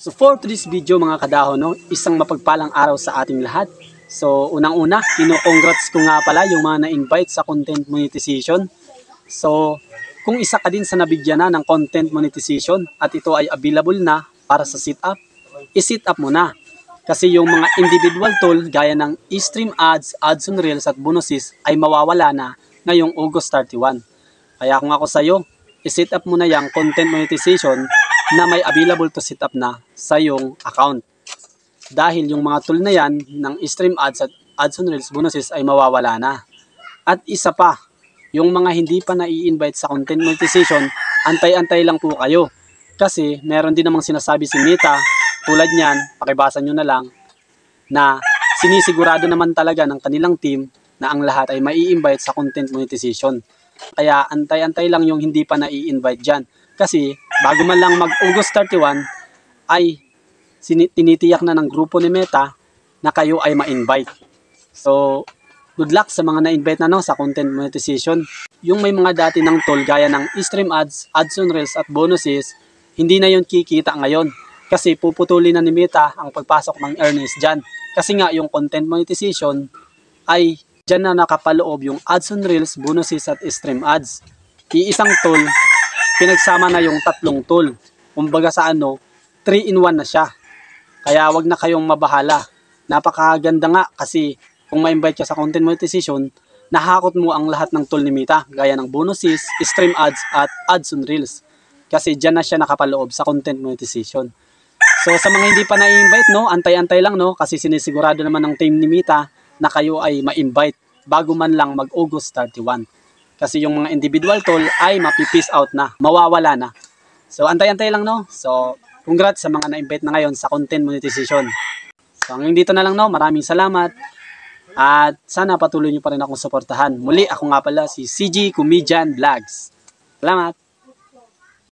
So for today's video mga kadahon, no, isang mapagpalang araw sa ating lahat. So unang-una, kino-congrats ko nga pala yung mga na-invite sa content monetization. So kung isa ka din sa nabigyan na ng content monetization at ito ay available na para sa sit-up, i-sit up mo na. Kasi yung mga individual tool gaya ng e-stream ads, ads on reels at bonuses ay mawawala na ngayong August 31. Kaya kung ako sa'yo, i-sit up mo na yung content monetization na may available to sit up na sa iyong account. Dahil yung mga tool na yan ng stream ads at ads on reels bonuses ay mawawala na. At isa pa, yung mga hindi pa na-i-invite sa content monetization, antay-antay lang po kayo. Kasi meron din namang sinasabi si Meta, tulad niyan, pakibasa nyo na lang, na sinisigurado naman talaga ng kanilang team na ang lahat ay mai-invite sa content monetization. Kaya antay-antay lang yung hindi pa na-i-invite dyan. Kasi bago man lang mag-August 31 ay tinitiyak na ng grupo ni Meta na kayo ay ma-invite. So, good luck sa mga na-invite na no, sa content monetization. Yung may mga dati ng tool gaya ng e-stream ads, ads on reels at bonuses, hindi na yun kikita ngayon. Kasi puputulin na ni Meta ang pagpasok ng earnings dyan. Kasi nga yung content monetization ay dyan na nakapaloob yung ads on reels, bonuses at stream ads. Iisang tool, pinagsama na yung tatlong tool. Kumbaga sa 3-in-1 na siya. Kaya wag na kayong mabahala. Napakaganda nga kasi kung ma-invite ka sa content monetization, nahakot mo ang lahat ng tool ni Meta, gaya ng bonuses, stream ads at ads on reels. Kasi dyan na siya nakapaloob sa content monetization. So sa mga hindi pa na-invite, no, antay-antay lang, no, kasi sinisigurado naman ng team ni Meta na kayo ay ma-invite bago man lang mag-August 31. Kasi yung mga individual tool ay mapipiece out na, mawawala na. So antay-antay lang, no. So congrats sa mga na-invite na ngayon sa content monetization. So hanggang dito na lang, no. Maraming salamat. At sana patuloy nyo pa rin akong suportahan. Muli, ako nga pala si CG Comedian Vlogs. Salamat!